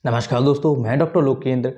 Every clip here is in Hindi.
नमस्कार दोस्तों, मैं डॉक्टर लोकेंद्र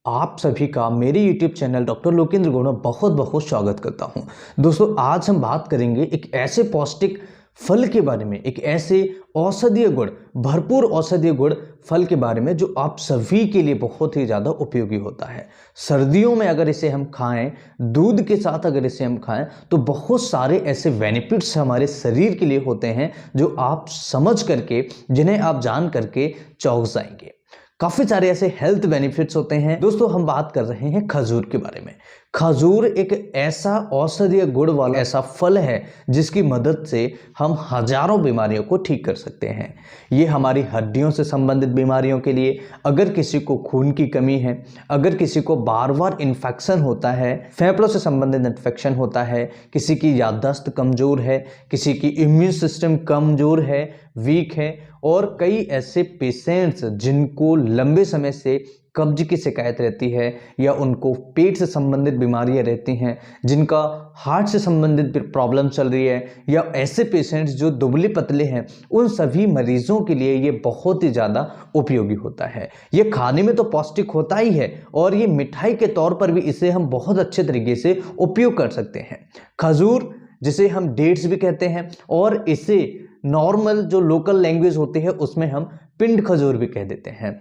आप सभी का मेरे YouTube channel doctor Lokendra Gaur में बहुत बहुत स्वागत करता हूं। दोस्तों, आज हम बात करेंगे एक ऐसे पौष्टिक फल के बारे में, एक ऐसे औषधीय गुण, भरपूर औषधीय गुण फल के बारे में जो आप सभी के लिए बहुत ही ज़्यादा उपयोगी होता है। सर्दियों में अगर इसे हम खाएं, दूध के साथ अगर इसे हम खाएं तो बहुत सारे ऐसे बेनिफिट्स हमारे शरीर के लिए होते हैं जो आप समझ करके, जिन्हें आप जान करके चौंक जाएंगे। काफ़ी सारे ऐसे हेल्थ बेनिफिट्स होते हैं। दोस्तों, हम बात कर रहे हैं खजूर के बारे में। खजूर एक ऐसा औषधीय गुण वाला ऐसा फल है जिसकी मदद से हम हजारों बीमारियों को ठीक कर सकते हैं। ये हमारी हड्डियों से संबंधित बीमारियों के लिए, अगर किसी को खून की कमी है, अगर किसी को बार बार इन्फेक्शन होता है, फेफड़ों से संबंधित इन्फेक्शन होता है, किसी की याददाश्त कमज़ोर है, किसी की इम्यून सिस्टम कमज़ोर है, वीक है, और कई ऐसे पेशेंट्स जिनको लंबे समय से कब्ज की शिकायत रहती है या उनको पेट से संबंधित बीमारियां रहती हैं, जिनका हार्ट से संबंधित प्रॉब्लम चल रही है, या ऐसे पेशेंट्स जो दुबले पतले हैं, उन सभी मरीजों के लिए ये बहुत ही ज़्यादा उपयोगी होता है। ये खाने में तो पौष्टिक होता ही है और ये मिठाई के तौर पर भी इसे हम बहुत अच्छे तरीके से उपयोग कर सकते हैं। खजूर, जिसे हम डेट्स भी कहते हैं, और इसे नॉर्मल जो लोकल लैंग्वेज होती है उसमें हम पिंड खजूर भी कह देते हैं।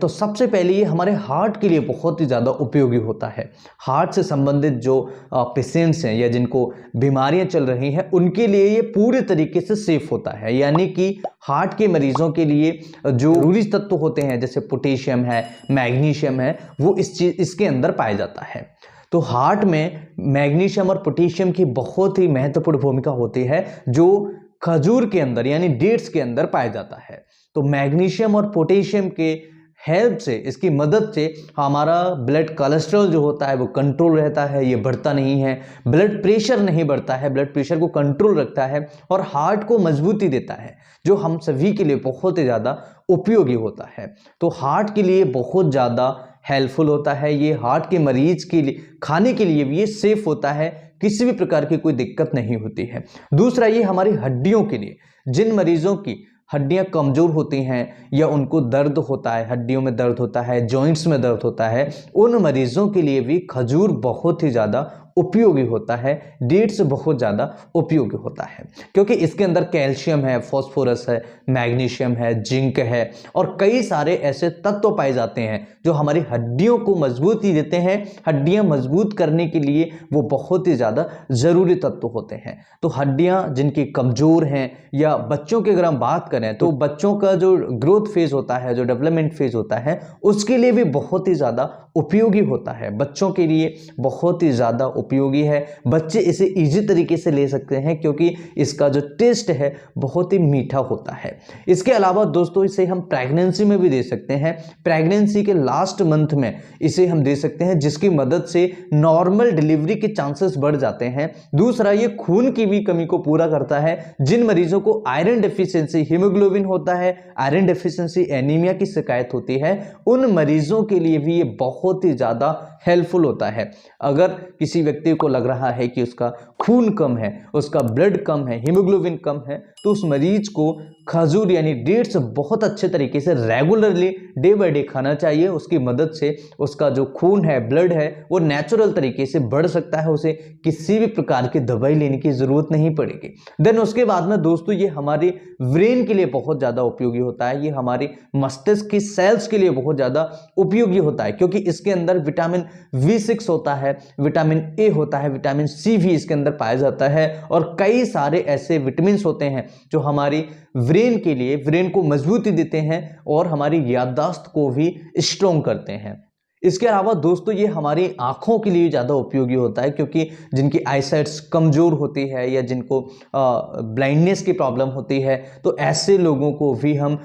तो सबसे पहले ये हमारे हार्ट के लिए बहुत ही ज़्यादा उपयोगी होता है। हार्ट से संबंधित जो पेशेंट्स हैं या जिनको बीमारियां चल रही हैं, उनके लिए ये पूरे तरीके से सेफ होता है। यानी कि हार्ट के मरीजों के लिए जो जरूरी तत्व होते हैं, जैसे पोटेशियम है, मैग्नीशियम है, वो इसके अंदर पाया जाता है। तो हार्ट में मैग्नीशियम और पोटेशियम की बहुत ही महत्वपूर्ण भूमिका होती है, जो खजूर के अंदर यानी डेट्स के अंदर पाया जाता है। तो मैग्नीशियम और पोटेशियम के हेल्प से, इसकी मदद से हमारा ब्लड कोलेस्ट्रॉल जो होता है वो कंट्रोल रहता है, ये बढ़ता नहीं है। ब्लड प्रेशर नहीं बढ़ता है, ब्लड प्रेशर को कंट्रोल रखता है और हार्ट को मजबूती देता है, जो हम सभी के लिए बहुत ही ज़्यादा उपयोगी होता है। तो हार्ट के लिए बहुत ज़्यादा हेल्पफुल होता है। ये हार्ट के मरीज के लिए खाने के लिए भी ये सेफ होता है, किसी भी प्रकार की कोई दिक्कत नहीं होती है। दूसरा, ये हमारी हड्डियों के लिए, जिन मरीजों की हड्डियां कमजोर होती हैं या उनको दर्द होता है, हड्डियों में दर्द होता है, जॉइंट्स में दर्द होता है, उन मरीजों के लिए भी खजूर बहुत ही ज़्यादा उपयोगी होता है। डेट्स बहुत ज़्यादा उपयोगी होता है क्योंकि इसके अंदर कैल्शियम है, फास्फोरस है, मैग्नीशियम है, जिंक है और कई सारे ऐसे तत्व पाए जाते हैं जो हमारी हड्डियों को मजबूती देते हैं। हड्डियां मजबूत करने के लिए वो बहुत ही ज़्यादा ज़रूरी तत्व होते हैं। तो हड्डियां जिनकी कमज़ोर हैं, या बच्चों की अगर हम बात करें तो बच्चों का जो ग्रोथ फेज होता है, जो डेवलपमेंट फेज होता है, उसके लिए भी बहुत ही ज़्यादा उपयोगी होता है। बच्चों के लिए बहुत ही ज़्यादा उपयोगी है। बच्चे इसे इजी तरीके से ले सकते हैं क्योंकि इसका जो टेस्ट है बहुत ही मीठा होता है। इसके अलावा दोस्तों, इसे हम प्रेगनेंसी में भी दे सकते हैं। प्रेगनेंसी के लास्ट मंथ में इसे हम दे सकते हैं, जिसकी मदद से नॉर्मल डिलीवरी के चांसेस बढ़ जाते हैं। दूसरा, ये खून की भी कमी को पूरा करता है। जिन मरीजों को आयरन डेफिशिएंसी, हीमोग्लोबिन होता है, आयरन डेफिशिएंसी, एनीमिया की शिकायत होती है, उन मरीजों के लिए भी ये बहुत ही ज़्यादा हेल्पफुल होता है। अगर किसी व्यक्ति को लग रहा है कि उसका खून कम है, उसका ब्लड कम है, हीमोग्लोबिन कम है, तो उस मरीज को खजूर यानी डेट्स बहुत अच्छे तरीके से रेगुलरली डे बाय डे खाना चाहिए। उसकी मदद से उसका जो खून है, ब्लड है, वो नेचुरल तरीके से बढ़ सकता है। उसे किसी भी प्रकार की दवाई लेने की जरूरत नहीं पड़ेगी। देन उसके बाद में दोस्तों, ये हमारे ब्रेन के लिए बहुत ज़्यादा उपयोगी होता है। ये हमारे मस्तिष्क की सेल्स के लिए बहुत ज़्यादा उपयोगी होता है क्योंकि इसके अंदर विटामिन B6 होता है, विटामिन A होता है, विटामिन C भी इसके अंदर पाया जाता है और कई सारे ऐसे विटामिन होते हैं जो हमारी ब्रेन के लिए, ब्रेन को मजबूती देते हैं और हमारी याददाश्त को भी स्ट्रॉन्ग करते हैं। इसके अलावा दोस्तों, ये हमारी आंखों के लिए ज़्यादा उपयोगी होता है क्योंकि जिनकी आईसाइट्स कमज़ोर होती है या जिनको ब्लाइंडनेस की प्रॉब्लम होती है, तो ऐसे लोगों को भी हम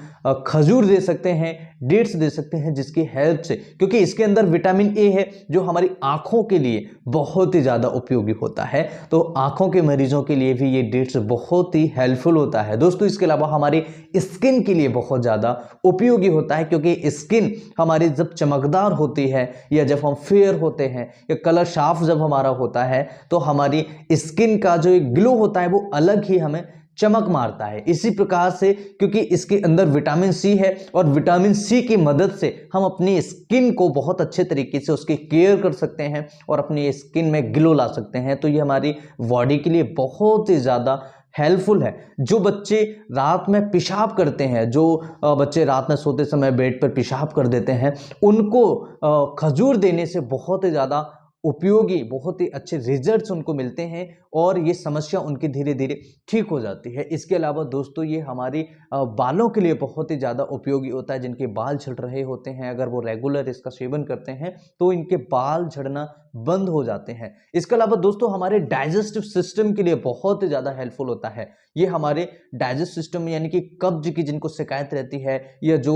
खजूर दे सकते हैं, डेट्स दे सकते हैं, जिसकी हेल्प से, क्योंकि इसके अंदर विटामिन ए है जो हमारी आंखों के लिए बहुत ही ज़्यादा उपयोगी होता है। तो आंखों के मरीजों के लिए भी ये डेट्स बहुत ही हेल्पफुल होता है। दोस्तों, इसके अलावा हमारी स्किन के लिए बहुत ज़्यादा उपयोगी होता है क्योंकि स्किन हमारी जब चमकदार होती होती है या जब हम फेयर होते हैं या कलर शार्प जब हमारा होता है तो हमारी स्किन का जो एक ग्लो होता है वो अलग ही हमें चमक मारता है। इसी प्रकार से क्योंकि इसके अंदर विटामिन सी है और विटामिन सी की मदद से हम अपनी स्किन को बहुत अच्छे तरीके से उसकी केयर कर सकते हैं और अपनी स्किन में ग्लो ला सकते हैं। तो ये हमारी बॉडी के लिए बहुत ही ज़्यादा हेल्पफुल है। जो बच्चे रात में पेशाब करते हैं, जो बच्चे रात में सोते समय बेड पर पेशाब कर देते हैं, उनको खजूर देने से बहुत ही ज़्यादा उपयोगी, बहुत ही अच्छे रिजल्ट्स उनको मिलते हैं और ये समस्या उनकी धीरे धीरे ठीक हो जाती है। इसके अलावा दोस्तों ये हमारी बालों के लिए बहुत ही ज़्यादा उपयोगी होता है। जिनके बाल झड़ रहे होते हैं, अगर वो रेगुलर इसका सेवन करते हैं तो इनके बाल झड़ना बंद हो जाते हैं। इसके अलावा दोस्तों हमारे डाइजेस्टिव सिस्टम के लिए बहुत ही ज़्यादा हेल्पफुल होता है। ये हमारे डाइजेस्ट सिस्टम यानी कि कब्ज की जिनको शिकायत रहती है या जो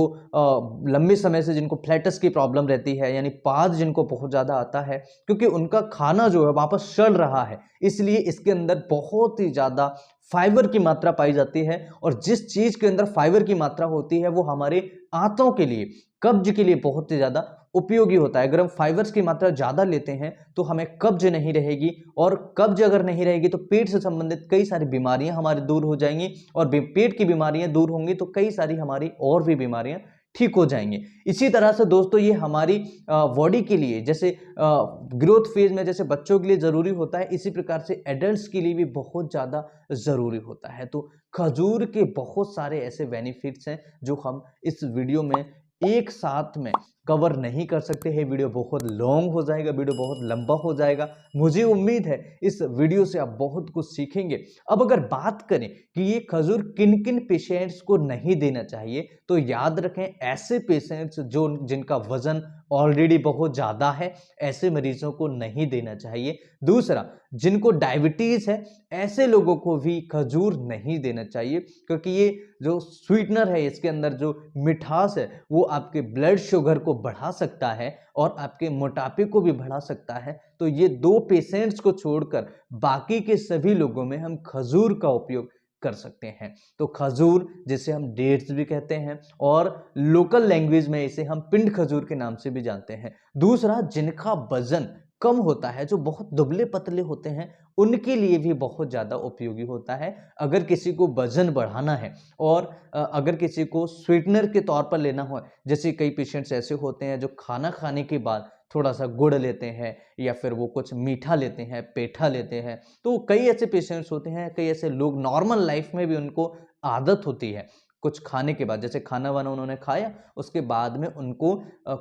लंबे समय से जिनको फ्लैटस की प्रॉब्लम रहती है यानी पाद जिनको बहुत ज़्यादा आता है, क्योंकि उनका खाना जो है वापस सड़ रहा है, इसलिए इसके अंदर बहुत ही ज़्यादा फाइबर की मात्रा पाई जाती है। और जिस चीज़ के अंदर फाइबर की मात्रा होती है वो हमारे आंतों के लिए, कब्ज के लिए बहुत ही ज़्यादा उपयोगी होता है। अगर हम फाइबर्स की मात्रा ज़्यादा लेते हैं तो हमें कब्ज नहीं रहेगी और कब्ज अगर नहीं रहेगी तो पेट से संबंधित कई सारी बीमारियां हमारी दूर हो जाएंगी और पेट की बीमारियां दूर होंगी तो कई सारी हमारी और भी बीमारियां ठीक हो जाएंगे। इसी तरह से दोस्तों ये हमारी बॉडी के लिए जैसे ग्रोथ फेज में जैसे बच्चों के लिए ज़रूरी होता है, इसी प्रकार से एडल्ट्स के लिए भी बहुत ज़्यादा ज़रूरी होता है। तो खजूर के बहुत सारे ऐसे बेनिफिट्स हैं जो हम इस वीडियो में एक साथ में कवर नहीं कर सकते हैं। वीडियो बहुत लॉन्ग हो जाएगा, वीडियो बहुत लंबा हो जाएगा। मुझे उम्मीद है इस वीडियो से आप बहुत कुछ सीखेंगे। अब अगर बात करें कि ये खजूर किन किन पेशेंट्स को नहीं देना चाहिए, तो याद रखें ऐसे पेशेंट्स जो जिनका वजन ऑलरेडी बहुत ज़्यादा है, ऐसे मरीजों को नहीं देना चाहिए। दूसरा, जिनको डायबिटीज़ है ऐसे लोगों को भी खजूर नहीं देना चाहिए, क्योंकि ये जो स्वीटनर है इसके अंदर जो मिठास है वो आपके ब्लड शुगर को बढ़ा सकता है और आपके मोटापे को भी बढ़ा सकता है। तो ये दो पेशेंट्स को छोड़कर बाकी के सभी लोगों में हम खजूर का उपयोग कर सकते हैं। तो खजूर जिसे हम डेट्स भी कहते हैं और लोकल लैंग्वेज में इसे हम पिंड खजूर के नाम से भी जानते हैं। दूसरा, जिनका वजन कम होता है, जो बहुत दुबले पतले होते हैं, उनके लिए भी बहुत ज़्यादा उपयोगी होता है। अगर किसी को वजन बढ़ाना है और अगर किसी को स्वीटनर के तौर पर लेना हो, जैसे कई पेशेंट्स ऐसे होते हैं जो खाना खाने के बाद थोड़ा सा गुड़ लेते हैं या फिर वो कुछ मीठा लेते हैं, पेठा लेते हैं, तो कई ऐसे पेशेंट्स होते हैं, कई ऐसे लोग नॉर्मल लाइफ में भी उनको आदत होती है कुछ खाने के बाद, जैसे खाना वाना उन्होंने खाया उसके बाद में उनको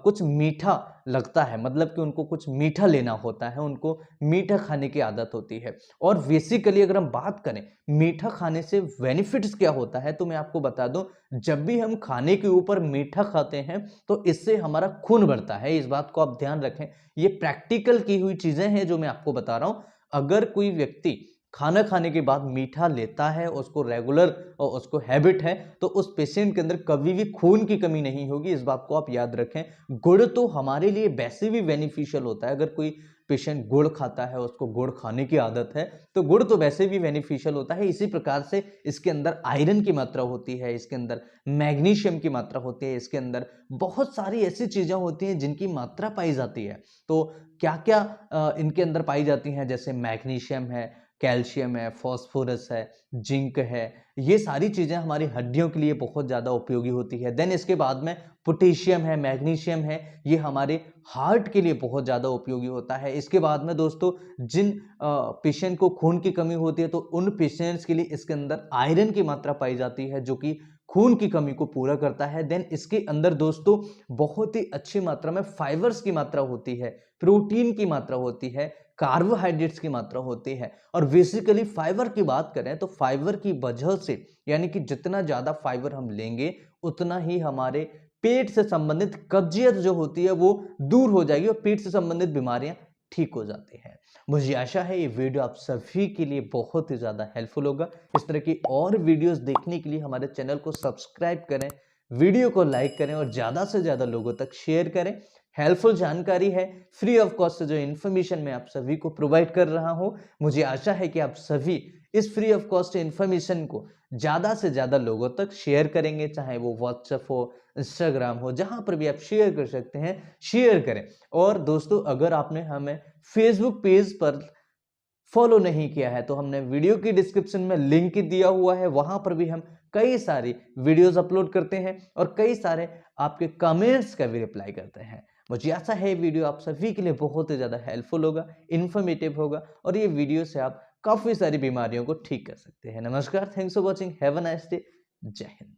कुछ मीठा लगता है, मतलब कि उनको कुछ मीठा लेना होता है, उनको मीठा खाने की आदत होती है। और बेसिकली अगर हम बात करें मीठा खाने से बेनिफिट्स क्या होता है, तो मैं आपको बता दूं, जब भी हम खाने के ऊपर मीठा खाते हैं तो इससे हमारा खून बढ़ता है। इस बात को आप ध्यान रखें, ये प्रैक्टिकल की हुई चीजें हैं जो मैं आपको बता रहा हूं। अगर कोई व्यक्ति खाना खाने के बाद मीठा लेता है, उसको रेगुलर और उसको हैबिट है, तो उस पेशेंट के अंदर कभी भी खून की कमी नहीं होगी। इस बात को आप याद रखें। गुड़ तो हमारे लिए वैसे भी बेनिफिशियल होता है। अगर कोई पेशेंट गुड़ खाता है, उसको गुड़ खाने की आदत है, तो गुड़ तो वैसे भी बेनिफिशियल होता है। इसी प्रकार से इसके अंदर आयरन की मात्रा होती है, इसके अंदर मैग्नीशियम की मात्रा होती है, इसके अंदर बहुत सारी ऐसी चीज़ें होती हैं जिनकी मात्रा पाई जाती है। तो क्या क्या इनके अंदर पाई जाती हैं, जैसे मैग्नीशियम है, कैल्शियम है, फास्फोरस है, जिंक है, ये सारी चीज़ें हमारी हड्डियों के लिए बहुत ज़्यादा उपयोगी होती है। देन इसके बाद में पोटेशियम है, मैग्नीशियम है, ये हमारे हार्ट के लिए बहुत ज़्यादा उपयोगी होता है। इसके बाद में दोस्तों जिन पेशेंट को खून की कमी होती है तो उन पेशेंट्स के लिए इसके अंदर आयरन की मात्रा पाई जाती है जो कि खून की कमी को पूरा करता है। देन इसके अंदर दोस्तों बहुत ही अच्छी मात्रा में फाइबर्स की मात्रा होती है, प्रोटीन की मात्रा होती है, कार्बोहाइड्रेट्स की मात्रा होती है। और बेसिकली फाइबर की बात करें तो फाइबर की वजह से, यानी कि जितना ज़्यादा फाइबर हम लेंगे उतना ही हमारे पेट से संबंधित कब्जियत जो होती है वो दूर हो जाएगी और पेट से संबंधित बीमारियां ठीक हो जाती हैं। मुझे आशा है ये वीडियो आप सभी के लिए बहुत ही ज़्यादा हेल्पफुल होगा। इस तरह की और वीडियोस देखने के लिए हमारे चैनल को सब्सक्राइब करें, वीडियो को लाइक करें और ज़्यादा से ज़्यादा लोगों तक शेयर करें। हेल्पफुल जानकारी है, फ्री ऑफ कॉस्ट जो इन्फॉर्मेशन मैं आप सभी को प्रोवाइड कर रहा हूं। मुझे आशा है कि आप सभी इस फ्री ऑफ कॉस्ट इन्फॉर्मेशन को ज़्यादा से ज़्यादा लोगों तक शेयर करेंगे, चाहे वो व्हाट्सएप हो, इंस्टाग्राम हो, जहाँ पर भी आप शेयर कर सकते हैं, शेयर करें। और दोस्तों अगर आपने हमें फेसबुक पेज पर फॉलो नहीं किया है तो हमने वीडियो की डिस्क्रिप्शन में लिंक दिया हुआ है, वहां पर भी हम कई सारी वीडियोस अपलोड करते हैं और कई सारे आपके कमेंट्स का भी रिप्लाई करते हैं। मुझे आशा है वीडियो आप सभी के लिए बहुत ही ज़्यादा हेल्पफुल होगा, इन्फॉर्मेटिव होगा और ये वीडियो से आप काफ़ी सारी बीमारियों को ठीक कर सकते हैं। नमस्कार, thanks for watching, have a nice day, जय हिंद।